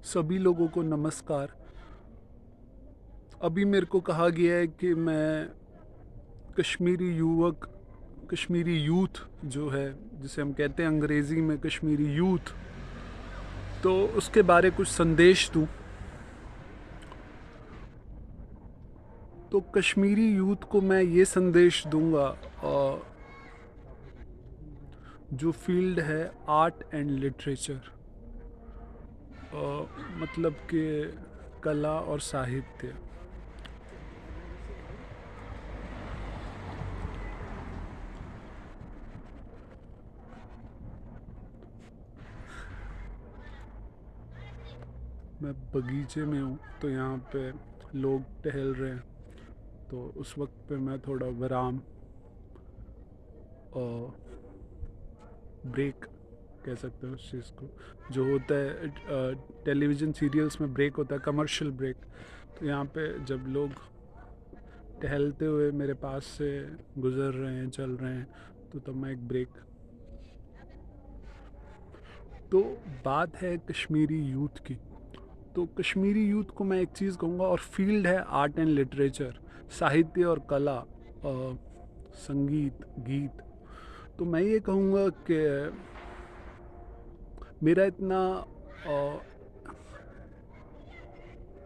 सभी लोगों को नमस्कार। अभी मेरे को कहा गया है कि मैं कश्मीरी यूथ जो है, जिसे हम कहते हैं अंग्रेज़ी में कश्मीरी यूथ, तो उसके बारे कुछ संदेश दूं। तो कश्मीरी यूथ को मैं ये संदेश दूंगा, जो फील्ड है आर्ट एंड लिटरेचर, मतलब कि कला और साहित्य। मैं बगीचे में हूँ, तो यहाँ पे लोग टहल रहे हैं, तो उस वक्त पे मैं थोड़ा विराम और ब्रेक कह सकते हो उस चीज़ को, जो होता है टेलीविज़न सीरियल्स में ब्रेक होता है, कमर्शियल ब्रेक। तो यहाँ पे जब लोग टहलते हुए मेरे पास से गुज़र रहे हैं, चल रहे हैं, तो तब मैं एक ब्रेक। तो बात है कश्मीरी यूथ की। तो कश्मीरी यूथ को मैं एक चीज़ कहूँगा, और फील्ड है आर्ट एंड लिटरेचर, साहित्य और कला, संगीत, गीत। तो मैं ये कहूँगा कि मेरा इतना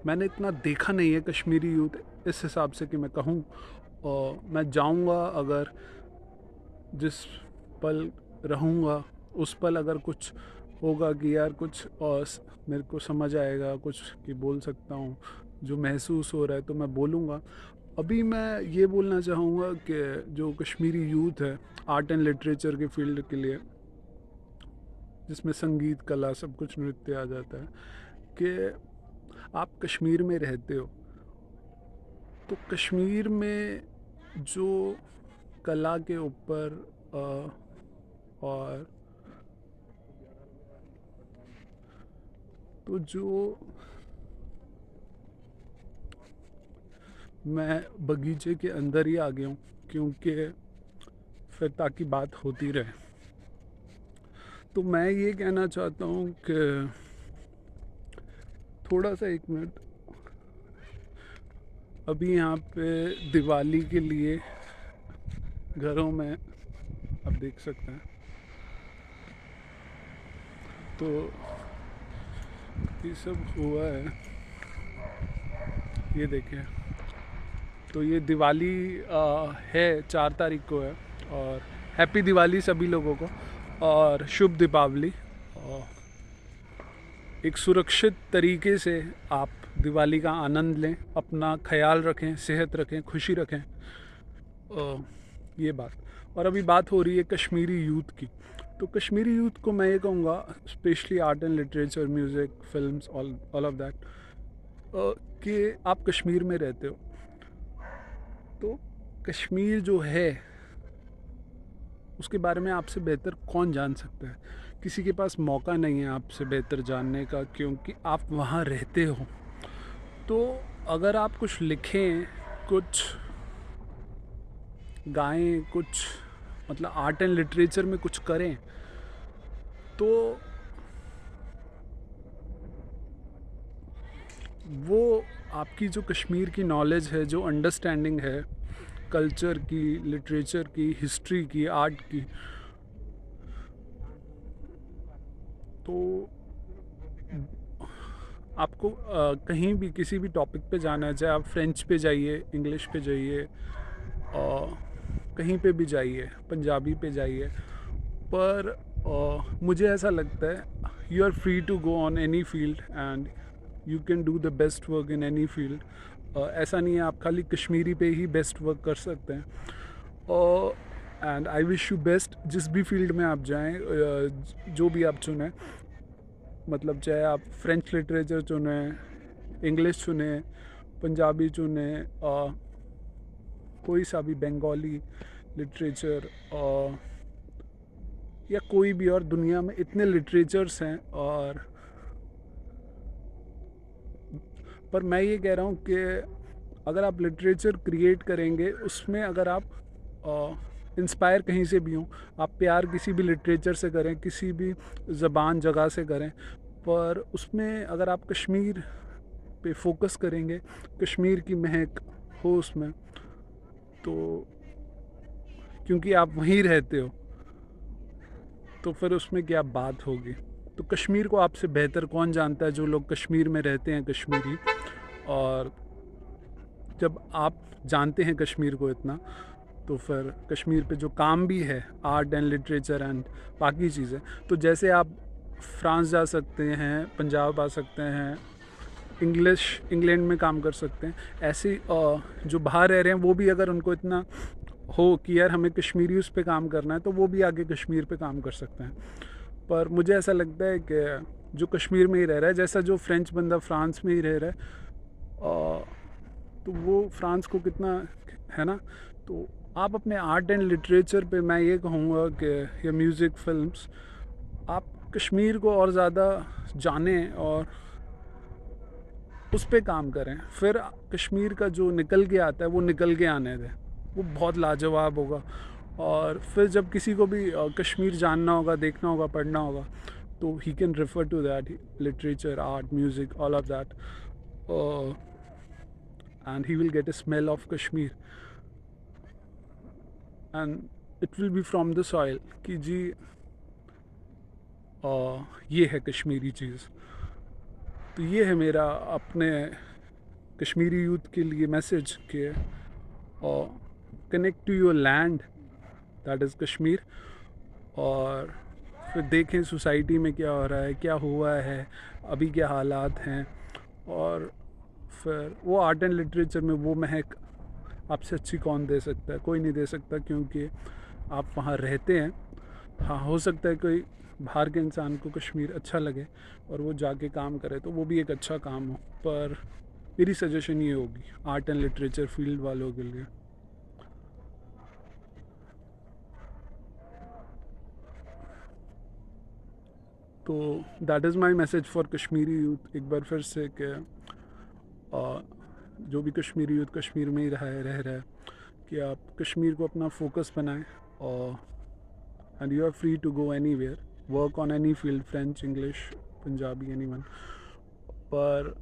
मैंने इतना देखा नहीं है कश्मीरी यूथ, इस हिसाब से कि मैं कहूँ। और मैं जाऊँगा, अगर जिस पल रहूँगा उस पल अगर कुछ होगा कि यार कुछ और मेरे को समझ आएगा, कुछ कि बोल सकता हूँ, जो महसूस हो रहा है, तो मैं बोलूँगा। अभी मैं ये बोलना चाहूँगा कि जो कश्मीरी यूथ है आर्ट एंड लिटरेचर के फील्ड के लिए, जिसमें संगीत, कला, सब कुछ, नृत्य आ जाता है, कि आप कश्मीर में रहते हो, तो कश्मीर में जो कला के ऊपर और तो जो मैं बगीचे के अंदर ही आ गया हूँ, क्योंकि फिर ताकि बात होती रहे। तो मैं ये कहना चाहता हूँ कि थोड़ा सा, एक मिनट, अभी यहाँ पे दिवाली के लिए घरों में आप देख सकते हैं, तो ये सब हुआ है, ये देखें। तो ये दिवाली है, 4 तारीख को है, और हैप्पी दिवाली सभी लोगों को, और शुभ दीपावली। और एक सुरक्षित तरीके से आप दिवाली का आनंद लें, अपना ख्याल रखें, सेहत रखें, खुशी रखें। ये बात। और अभी बात हो रही है कश्मीरी यूथ की। तो कश्मीरी यूथ को मैं ये कहूँगा, specially art and literature, music, films, all of that, कि आप कश्मीर में रहते हो, तो कश्मीर जो है उसके बारे में आपसे बेहतर कौन जान सकता है। किसी के पास मौका नहीं है आपसे बेहतर जानने का, क्योंकि आप वहाँ रहते हो। तो अगर आप कुछ लिखें, कुछ गाएं, कुछ मतलब आर्ट एंड लिटरेचर में कुछ करें, तो वो आपकी जो कश्मीर की नॉलेज है, जो अंडरस्टैंडिंग है कल्चर की, लिटरेचर की, हिस्ट्री की, आर्ट की, तो आपको कहीं भी किसी भी टॉपिक पे जाना है, चाहे आप फ्रेंच पे जाइए, इंग्लिश पे जाइए, कहीं पे भी जाइए, पंजाबी पे जाइए, पर मुझे ऐसा लगता है you are free to go on any field and you can do the best work in any field. ऐसा नहीं है आप खाली कश्मीरी पे ही बेस्ट वर्क कर सकते हैं। And I wish you best, जिस भी फील्ड में आप जाएं, जो भी आप चुनें, मतलब चाहे आप फ्रेंच लिटरेचर चुने, इंग्लिश चुने, पंजाबी चुने, कोई सा भी बंगाली लिटरेचर, या कोई भी और, दुनिया में इतने लिटरेचर्स हैं। और पर मैं ये कह रहा हूँ कि अगर आप लिटरेचर क्रिएट करेंगे, उसमें अगर आप इंस्पायर कहीं से भी हों, आप प्यार किसी भी लिटरेचर से करें, किसी भी ज़बान जगह से करें, पर उसमें अगर आप कश्मीर पे फोकस करेंगे, कश्मीर की महक हो उसमें, तो क्योंकि आप वहीं रहते हो तो फिर उसमें क्या बात होगी। तो कश्मीर को आपसे बेहतर कौन जानता है, जो लोग कश्मीर में रहते हैं कश्मीरी। और जब आप जानते हैं कश्मीर को इतना, तो फिर कश्मीर पे जो काम भी है, आर्ट एंड लिटरेचर एंड बाकी चीज़ें, तो जैसे आप फ्रांस जा सकते हैं, पंजाब आ सकते हैं, इंग्लैंड में काम कर सकते हैं, ऐसे जो बाहर रह रहे हैं वो भी अगर उनको इतना हो कि यार हमें कश्मीरी उस पे काम करना है, तो वो भी आगे कश्मीर पे काम कर सकते हैं। पर मुझे ऐसा लगता है कि जो कश्मीर में ही रह रहा है, जैसा जो फ्रेंच बंदा फ्रांस में ही रह रहा है, तो वो फ्रांस को कितना है ना। तो आप अपने आर्ट एंड लिटरेचर पे, मैं ये कहूँगा कि या म्यूज़िक, फिल्म्स, आप कश्मीर को और ज़्यादा जानें और उस पे काम करें। फिर कश्मीर का जो निकल के आता है वो निकल के आने दें, वो बहुत लाजवाब होगा। और फिर जब किसी को भी कश्मीर जानना होगा, देखना होगा, पढ़ना होगा, तो ही can refer to that, literature, art, music, all of that, and he will get a smell of Kashmir, and it will be from the soil कि जी ये है कश्मीरी चीज़। तो ये है मेरा अपने कश्मीरी यूथ के लिए मैसेज कि connect to your land, that is Kashmir. और फिर देखें सोसाइटी में क्या हो रहा है, क्या हुआ है, अभी क्या हालात हैं, और फिर वो आर्ट एंड लिटरेचर में वो महक आपसे अच्छी कौन दे सकता है। कोई नहीं दे सकता, क्योंकि आप वहाँ रहते हैं। हाँ, हो सकता है कोई बाहर के इंसान को कश्मीर अच्छा लगे और वो जाके काम करे, तो वो भी एक अच्छा काम हो। पर मेरी सजेशन ये होगी आर्ट एंड लिटरेचर फील्ड वालों के लिए। तो that is my message for Kashmiri youth. एक बार फिर से कि जो भी कश्मीरी यूथ कश्मीर में ही रह रहा है, कि आप कश्मीर को अपना फोकस बनाएं, और and you are free to go anywhere, work on any field, French, English, Punjabi, anyone. पर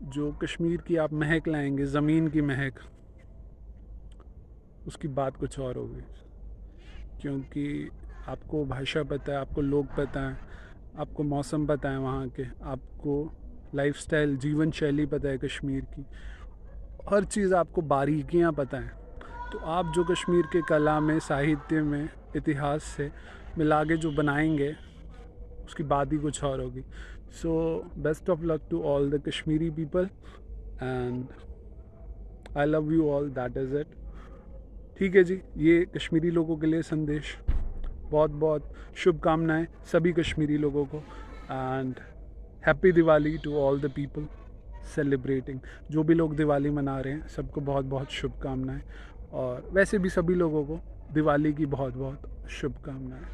जो कश्मीर की आप महक लाएंगे, ज़मीन की महक, उसकी बात कुछ और होगी। क्योंकि आपको भाषा पता है, आपको लोग पता हैं, आपको मौसम पता है वहाँ के, आपको लाइफस्टाइल, जीवन शैली पता है कश्मीर की, हर चीज़ आपको बारीकियाँ पता हैं। तो आप जो कश्मीर के कला में, साहित्य में, इतिहास से मिला के जो बनाएंगे, उसकी बात ही कुछ और होगी। So best of luck to all the Kashmiri people, and I love you all, that is it. ठीक है जी, ये कश्मीरी लोगों के लिए संदेश। बहुत बहुत शुभकामनाएं सभी कश्मीरी लोगों को, and happy Diwali to all the people celebrating. जो भी लोग दिवाली मना रहे हैं, सबको बहुत बहुत शुभकामनाएं। और वैसे भी सभी लोगों को दिवाली की बहुत बहुत शुभकामनाएं।